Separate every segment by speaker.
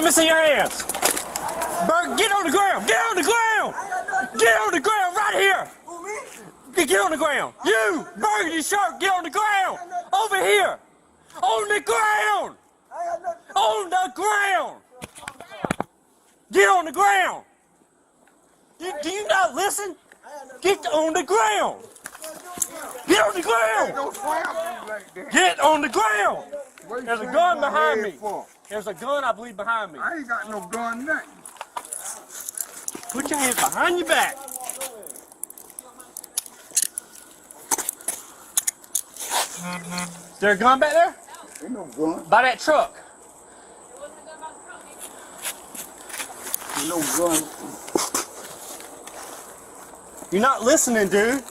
Speaker 1: me see your hands. Burger, get on the ground. Get on the ground. Get on the ground right here. Get on the ground. You, Burgundy shirt, get on the ground. Over here. On the ground. On the ground. Get on the ground. Do you not listen? Get on the ground. Get on the ground. Get on the ground. There's a gun behind me. There's a gun, I believe, behind me.
Speaker 2: I ain't got no gun, nothing.
Speaker 1: Put your hands behind your back. Is there a gun back there?
Speaker 2: Ain't no gun.
Speaker 1: By that truck.
Speaker 2: Ain't no gun.
Speaker 1: You're not listening, dude.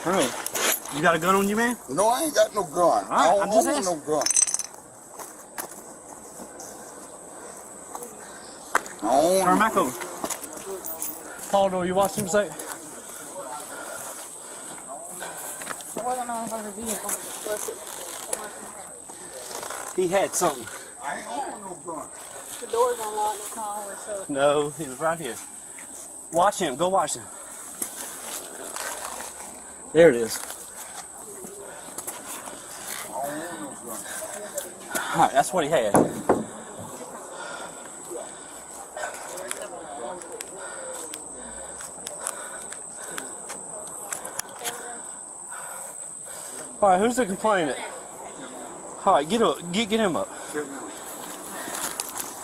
Speaker 1: Hey, you got a gun on you, man?
Speaker 2: No, I ain't got no gun.
Speaker 1: Right,
Speaker 2: I
Speaker 1: I'm
Speaker 2: don't
Speaker 1: just
Speaker 2: want no gun. I don't
Speaker 1: Turn back over. Paul, do you watch him say? He had something.
Speaker 2: I ain't want no gun.
Speaker 3: The door's unlocked, it's not always so.
Speaker 1: No, he was right here. Watch him. Go watch him. There it is.
Speaker 2: I don't want no gun.
Speaker 1: All right, that's what he had. All right, who's the complainant? All right, get up, get him up.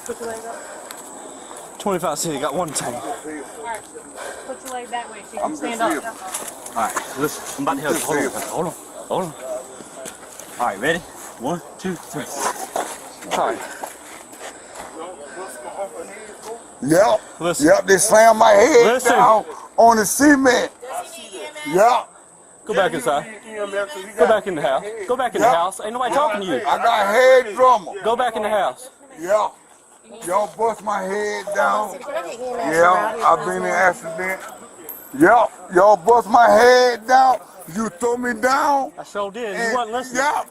Speaker 3: Put your leg up.
Speaker 1: 25 city, got one tank.
Speaker 3: Alright, put your leg that way so you
Speaker 2: I'm
Speaker 3: can stand
Speaker 2: just
Speaker 3: up.
Speaker 1: All right, listen, I'm about to help you. Hold on, hold on. All right, ready? 1, 2, 3. All right.
Speaker 2: Yep.
Speaker 1: Listen.
Speaker 2: Yep, they slammed my head
Speaker 1: Listen.
Speaker 2: down on the cement. Yep.
Speaker 1: Go back inside. Go back in the house. Go back in the house. Ain't nobody talking to you.
Speaker 2: I got head drummer.
Speaker 1: Go back in the house.
Speaker 2: Yep. Y'all bust my head down. Yeah, I've been in an accident. Yep. Y'all bust my head down. You threw me down.
Speaker 1: I sure did. You wasn't listening.
Speaker 2: Yep.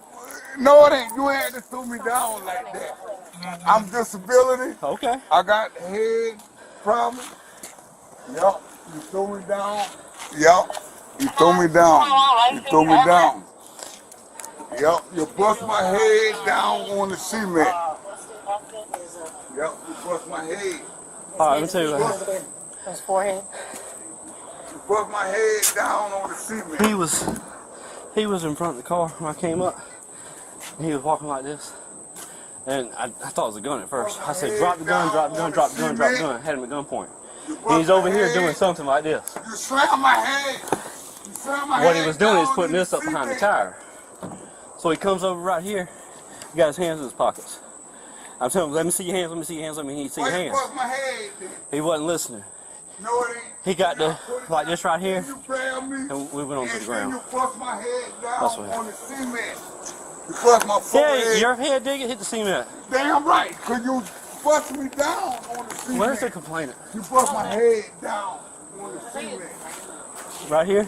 Speaker 2: No, it ain't. You ain't to throw me down like that. I'm disability.
Speaker 1: Okay.
Speaker 2: I got head problem. Yep. You threw me down. Yep. You threw me down. You threw me down. Yep. You bust my head down on the cement. Yep. You bust my head.
Speaker 1: All right, let me tell you what.
Speaker 3: His forehead.
Speaker 2: You bust my head down on the cement.
Speaker 1: He was in front of the car when I came up. And he was walking like this. And I thought it was a gun at first. I said, drop the gun, drop the gun, drop the gun, drop the gun. Had him at gunpoint. And he's over here doing something like this.
Speaker 2: You slammed my head. You slammed my
Speaker 1: What
Speaker 2: head
Speaker 1: he was doing is
Speaker 2: down
Speaker 1: putting
Speaker 2: in
Speaker 1: this up behind the
Speaker 2: cement.
Speaker 1: tire. So he comes over right here. He got his hands in his pockets. I'm telling him, let me see your hands, let me see your hands, let me see your
Speaker 2: Why you
Speaker 1: hands.
Speaker 2: bust my head then?
Speaker 1: He wasn't listening.
Speaker 2: No, it ain't.
Speaker 1: He got the, like this right here,
Speaker 2: You grabbed me.
Speaker 1: and we went onto the
Speaker 2: And
Speaker 1: ground.
Speaker 2: then you bust my head down
Speaker 1: That's what
Speaker 2: on the cement. You bust my forehead.
Speaker 1: Yeah, your head did hit the cement.
Speaker 2: Damn right, cause you bust me down on the cement.
Speaker 1: Where's the complainant?
Speaker 2: You bust my head down on the cement.
Speaker 1: Right here?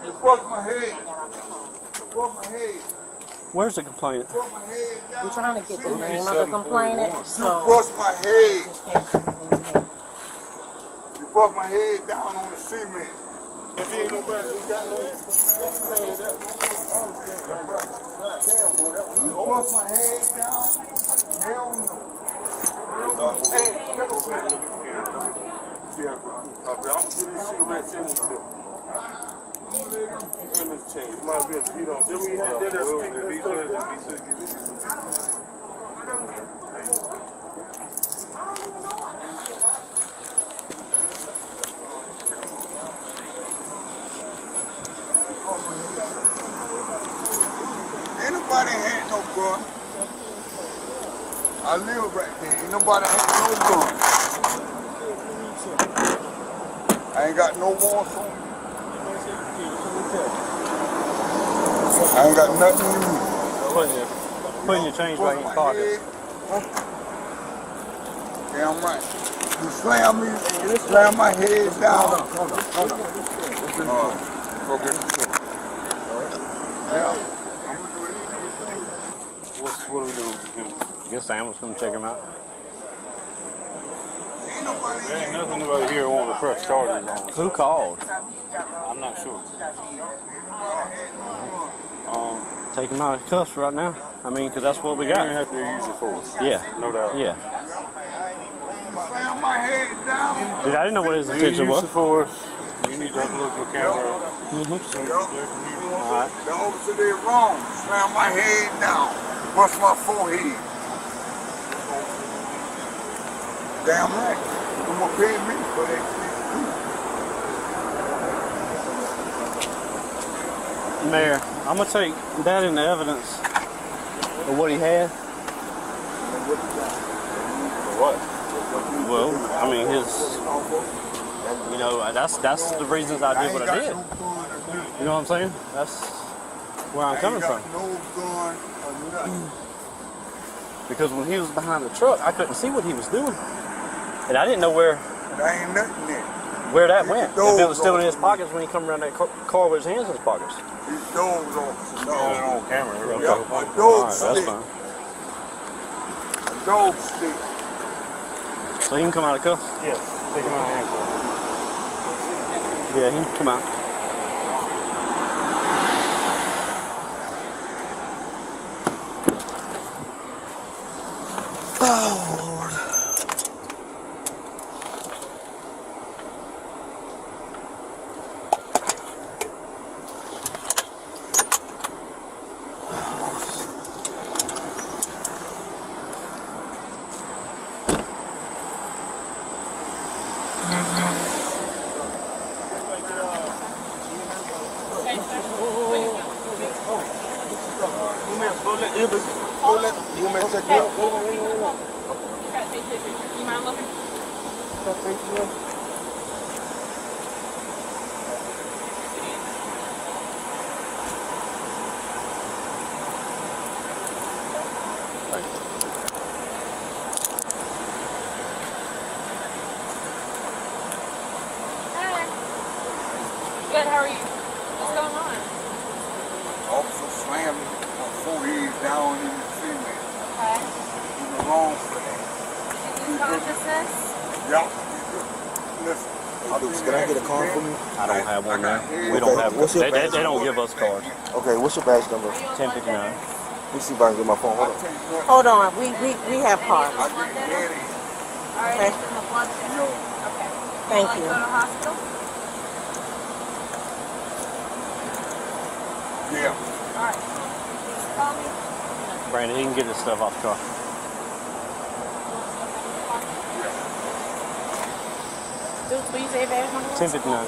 Speaker 2: You bust my head. You bust my head.
Speaker 1: Where's the complainant?
Speaker 2: Bust my head down.
Speaker 3: I'm trying to get the name of the complainant.
Speaker 2: You bust my head. You bust my head down on the cement. If you ain't nobody who got no you bust my head down. Hell no. Hey, yeah, bro. I'm gonna get these cigarettes in the image change. My bitch, you know, then we had that Ain't nobody had no gun. I live right there. Ain't nobody had no gun. I ain't got no warrants on me. I ain't got nothing in me.
Speaker 1: Putting your change right in your pocket.
Speaker 2: Damn right. You slam me, slam my head down. Okay. Yeah.
Speaker 4: What are we doing with him?
Speaker 1: I guess Sam was going to check him out.
Speaker 4: There ain't nothing about here wanting to press charges on us.
Speaker 1: Who called?
Speaker 4: I'm not sure.
Speaker 1: Take him out of cuffs right now. I mean, because that's what we
Speaker 4: You're
Speaker 1: got.
Speaker 4: going to have to use the force.
Speaker 1: Yeah.
Speaker 4: No doubt.
Speaker 1: Yeah.
Speaker 2: Slam my head down.
Speaker 1: Dude, I didn't know what his
Speaker 4: You
Speaker 1: intention
Speaker 4: use
Speaker 1: was.
Speaker 4: the force. You need to have a look at the camera.
Speaker 1: Alright.
Speaker 2: The officer did wrong. Slam my head down. Bust my forehead. Damn right. You gonna pay me for that shit.
Speaker 1: Mayor, I'm going to take that into evidence of what he had.
Speaker 4: What?
Speaker 1: Well, I mean, you know, that's the reasons I did what I did. You know what I'm saying? That's where I'm coming from.
Speaker 2: No gun or nothing.
Speaker 1: Because when he was behind the truck, I couldn't see what he was doing. And I didn't know where
Speaker 2: There ain't nothing there.
Speaker 1: that went. If it was still in his pockets when he come around that car with his hands in his pockets.
Speaker 2: These dogs officer.
Speaker 4: Got it on camera.
Speaker 2: Yeah, a dog
Speaker 1: Alright, that's
Speaker 2: stick.
Speaker 1: fine.
Speaker 2: A dog stick.
Speaker 1: So he can come out of cuffs?
Speaker 4: Yes. Take him out of handcuffs.
Speaker 1: Yeah, he can come out. Oh, Lord.
Speaker 3: You mind looking? Hi. Good, how are you? What's going on?
Speaker 2: Officer slammed my forehead down in the cement.
Speaker 3: Okay.
Speaker 2: You were wrong for that.
Speaker 3: You got this?
Speaker 2: Yeah. Listen.
Speaker 5: Can I get a card from you?
Speaker 1: I don't have one there. We
Speaker 5: Okay,
Speaker 1: don't have.
Speaker 5: what's your
Speaker 1: They
Speaker 5: badge
Speaker 1: don't give us cards.
Speaker 5: Okay, what's your badge number?
Speaker 1: 1059.
Speaker 5: Let me see if I can get my phone. Hold on.
Speaker 6: Hold on, we have cards.
Speaker 2: I get ready.
Speaker 3: Alright,
Speaker 6: Okay.
Speaker 3: it's in the blood thinner. Okay.
Speaker 6: Thank
Speaker 3: Like
Speaker 6: you.
Speaker 3: go to hospital?
Speaker 2: Yeah.
Speaker 3: Alright. Please call me.
Speaker 1: Brandon, he can get his stuff off the car.
Speaker 3: Dude, please say badge number.
Speaker 1: 1059.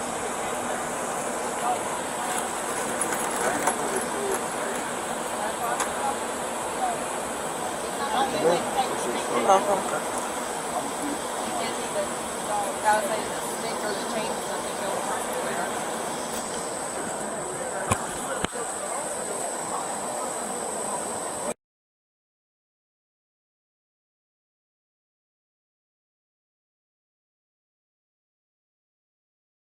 Speaker 6: Okay.
Speaker 3: That was like